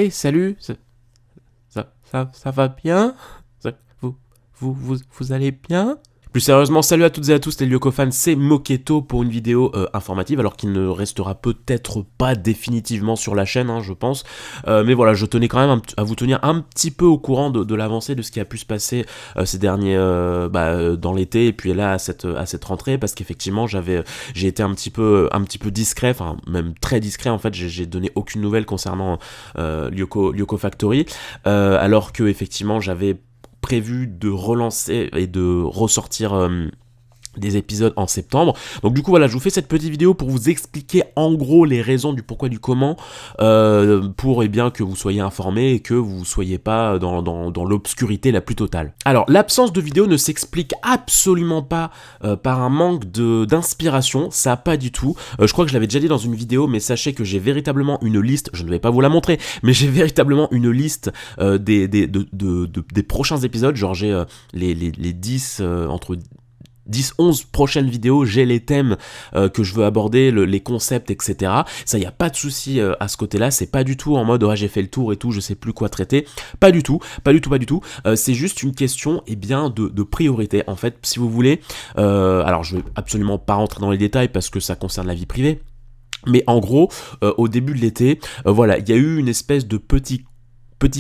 Hey, salut, ça va bien? Ça- vous allez bien? Plus sérieusement, salut à toutes et à tous les Lyoko fans, c'est Moketo pour une vidéo informative, alors qu'il ne restera peut-être pas définitivement sur la chaîne, je pense. Mais voilà, je tenais quand même à vous tenir un petit peu au courant de l'avancée de ce qui a pu se passer ces derniers dans l'été et puis là à cette rentrée, parce qu'effectivement j'ai été un petit peu discret, enfin même très discret en fait. J'ai donné aucune nouvelle concernant Lyoko Factory, alors que effectivement j'avais prévu de relancer et de ressortir des épisodes en septembre. Donc du coup voilà, je vous fais cette petite vidéo pour vous expliquer en gros les raisons du pourquoi du comment, pour bien que vous soyez informés et que vous soyez pas dans l'obscurité la plus totale. Alors l'absence de vidéo ne s'explique absolument pas par un manque d'inspiration, ça pas du tout. Je crois que je l'avais déjà dit dans une vidéo, mais sachez que j'ai véritablement une liste, je ne vais pas vous la montrer, mais j'ai véritablement une liste des prochains épisodes, genre j'ai les 10 entre 10-11 prochaines vidéos, j'ai les thèmes que je veux aborder, les concepts, etc. Ça, y a pas de souci à ce côté-là, c'est pas du tout en mode j'ai fait le tour et tout, je sais plus quoi traiter. Pas du tout. C'est juste une question de priorité. En fait, si vous voulez, alors je vais absolument pas rentrer dans les détails parce que ça concerne la vie privée. Mais en gros, au début de l'été, voilà, il y a eu une espèce de petit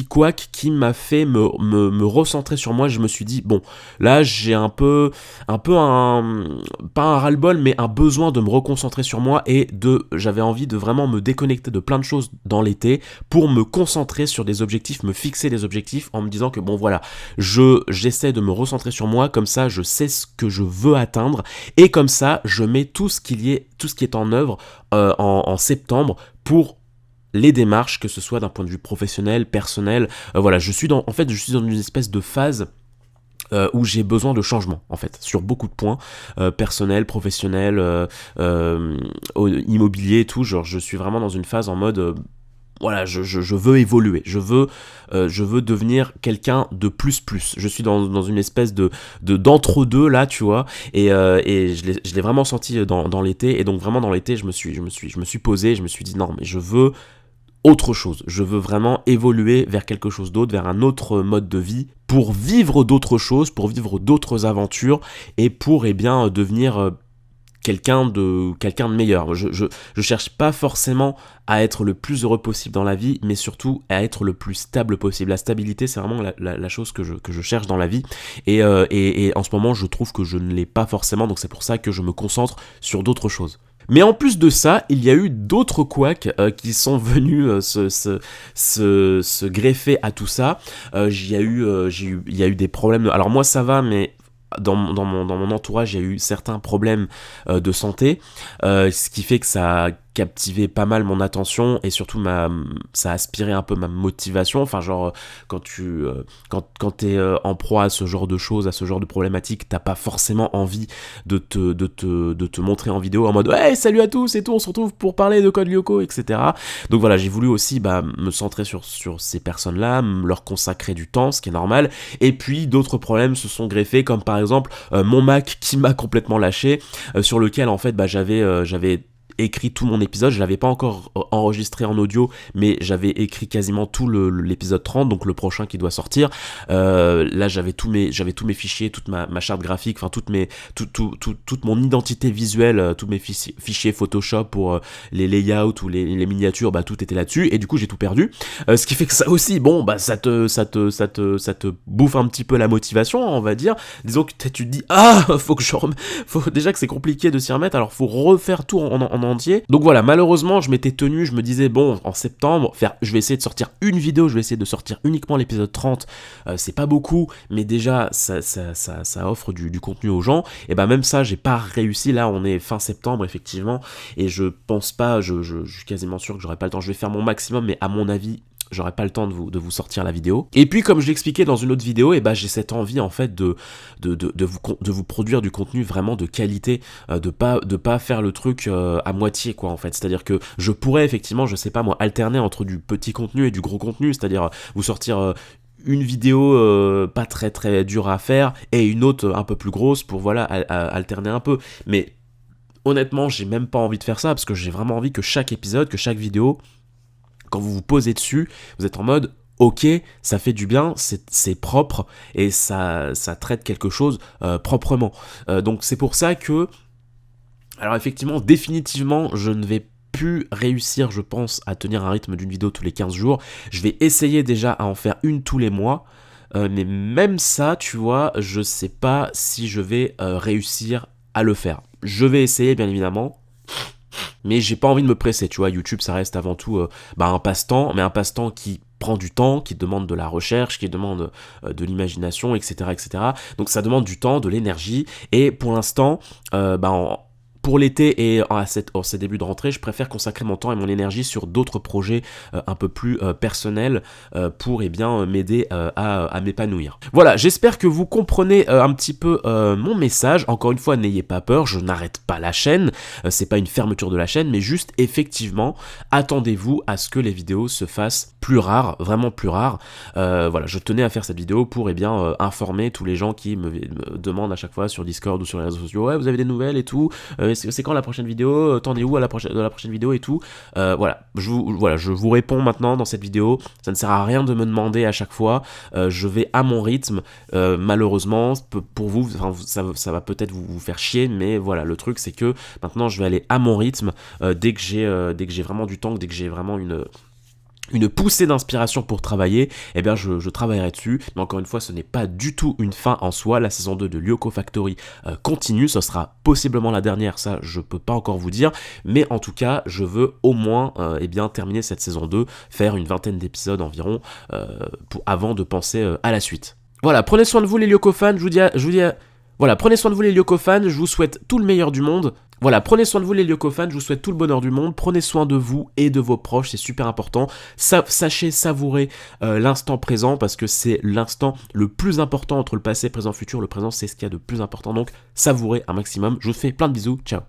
couac qui m'a fait me recentrer sur moi. Je me suis dit, bon, là j'ai un peu pas un ras-le-bol, mais un besoin de me reconcentrer sur moi et j'avais envie de vraiment me déconnecter de plein de choses dans l'été pour me concentrer sur des objectifs, me fixer des objectifs en me disant que bon voilà, j'essaie de me recentrer sur moi, comme ça je sais ce que je veux atteindre et comme ça je mets tout ce qui est en œuvre en septembre pour les démarches, que ce soit d'un point de vue professionnel, personnel. Voilà, je suis dans une espèce de phase où j'ai besoin de changement en fait sur beaucoup de points, personnel, professionnel, immobilier et tout. Genre je suis vraiment dans une phase en mode voilà, je veux évoluer, je veux devenir quelqu'un de plus. Je suis dans une espèce d'entre-deux là, tu vois, et je l'ai vraiment senti dans l'été. Et donc vraiment dans l'été je me suis posé, je me suis dit non mais je veux autre chose, je veux vraiment évoluer vers quelque chose d'autre, vers un autre mode de vie, pour vivre d'autres choses, pour vivre d'autres aventures, et pour devenir quelqu'un de meilleur. Je cherche pas forcément à être le plus heureux possible dans la vie, mais surtout à être le plus stable possible. La stabilité, c'est vraiment la chose que je cherche dans la vie, et en ce moment, je trouve que je ne l'ai pas forcément, donc c'est pour ça que je me concentre sur d'autres choses. Mais en plus de ça, il y a eu d'autres couacs qui sont venus se greffer à tout ça. Il y a eu des problèmes. Alors moi ça va, mais dans mon entourage, il y a eu certains problèmes de santé, ce qui fait que ça a captivé pas mal mon attention et surtout ça a aspiré un peu ma motivation. Enfin genre quand t'es en proie à ce genre de choses, à ce genre de problématiques, t'as pas forcément envie de te montrer en vidéo en mode hey salut à tous et tout, on se retrouve pour parler de Code Lyoko, etc. Donc voilà, j'ai voulu aussi me centrer sur ces personnes là, leur consacrer du temps, ce qui est normal. Et puis d'autres problèmes se sont greffés, comme par exemple mon Mac qui m'a complètement lâché, sur lequel en fait j'avais écrit tout mon épisode. Je l'avais pas encore enregistré en audio, mais j'avais écrit quasiment tout l'épisode 30, donc le prochain qui doit sortir. Là j'avais tous mes fichiers, toute ma charte graphique, enfin toute mon identité visuelle, tous mes fichiers Photoshop pour les layouts ou les miniatures, tout était là-dessus, et du coup j'ai tout perdu. Ce qui fait que ça aussi, bon ça te bouffe un petit peu la motivation, on va dire. Disons que tu te dis faut déjà que c'est compliqué de s'y remettre, alors faut refaire tout en entier. Donc voilà, malheureusement je m'étais tenu, je me disais bon, en septembre je vais essayer de sortir une vidéo, je vais essayer de sortir uniquement l'épisode 30, c'est pas beaucoup, mais déjà ça offre du contenu aux gens. Et même ça j'ai pas réussi. Là on est fin septembre effectivement, et je pense pas, je suis quasiment sûr que j'aurai pas le temps. Je vais faire mon maximum, mais à mon avis j'aurai pas le temps de vous sortir la vidéo. Et puis comme je l'expliquais dans une autre vidéo, j'ai cette envie en fait de vous produire du contenu vraiment de qualité, de pas faire le truc à moitié quoi en fait. C'est-à-dire que je pourrais effectivement, je sais pas moi, alterner entre du petit contenu et du gros contenu, c'est-à-dire vous sortir une vidéo pas très très dure à faire et une autre un peu plus grosse pour voilà alterner un peu. Mais honnêtement j'ai même pas envie de faire ça, parce que j'ai vraiment envie que chaque épisode, que chaque vidéo quand vous vous posez dessus, vous êtes en mode ok, ça fait du bien, c'est propre et ça traite quelque chose proprement. Donc c'est pour ça que, alors effectivement, définitivement, je ne vais plus réussir, je pense, à tenir un rythme d'une vidéo tous les 15 jours. Je vais essayer déjà à en faire une tous les mois. Mais même ça, tu vois, je sais pas si je vais réussir à le faire. Je vais essayer, bien évidemment. Mais j'ai pas envie de me presser, tu vois, YouTube ça reste avant tout un passe-temps, mais un passe-temps qui prend du temps, qui demande de la recherche, qui demande de l'imagination, etc., etc. Donc ça demande du temps, de l'énergie, et pour l'instant, pour l'été et en ces débuts de rentrée, je préfère consacrer mon temps et mon énergie sur d'autres projets un peu plus personnels pour m'aider à m'épanouir. Voilà, j'espère que vous comprenez un petit peu mon message. Encore une fois, n'ayez pas peur, je n'arrête pas la chaîne. C'est pas une fermeture de la chaîne, mais juste effectivement, attendez-vous à ce que les vidéos se fassent plus rares, vraiment plus rares. Voilà, je tenais à faire cette vidéo pour informer tous les gens qui me demandent à chaque fois sur Discord ou sur les réseaux sociaux, ouais, vous avez des nouvelles et tout. C'est quand la prochaine vidéo, t'en es où de la prochaine vidéo et tout. Je vous réponds maintenant dans cette vidéo. Ça ne sert à rien de me demander à chaque fois. Je vais à mon rythme. Malheureusement, pour vous, ça va peut-être vous faire chier, mais voilà, le truc c'est que maintenant je vais aller à mon rythme dès que j'ai vraiment du temps, dès que j'ai vraiment une poussée d'inspiration pour travailler, eh bien je travaillerai dessus, mais encore une fois ce n'est pas du tout une fin en soi. La saison 2 de Lyoko Factory continue, ce sera possiblement la dernière, ça je peux pas encore vous dire, mais en tout cas je veux au moins terminer cette saison 2, faire une 20aine d'épisodes environ avant de penser à la suite. Voilà, prenez soin de vous les Lyoko fans, voilà, prenez soin de vous les Lyoko fans, je vous souhaite tout le meilleur du monde. Voilà, prenez soin de vous les Lyoko fans, je vous souhaite tout le bonheur du monde, prenez soin de vous et de vos proches, c'est super important. Sachez savourer l'instant présent parce que c'est l'instant le plus important entre le passé, présent, futur. Le présent c'est ce qu'il y a de plus important, donc savourez un maximum. Je vous fais plein de bisous, ciao.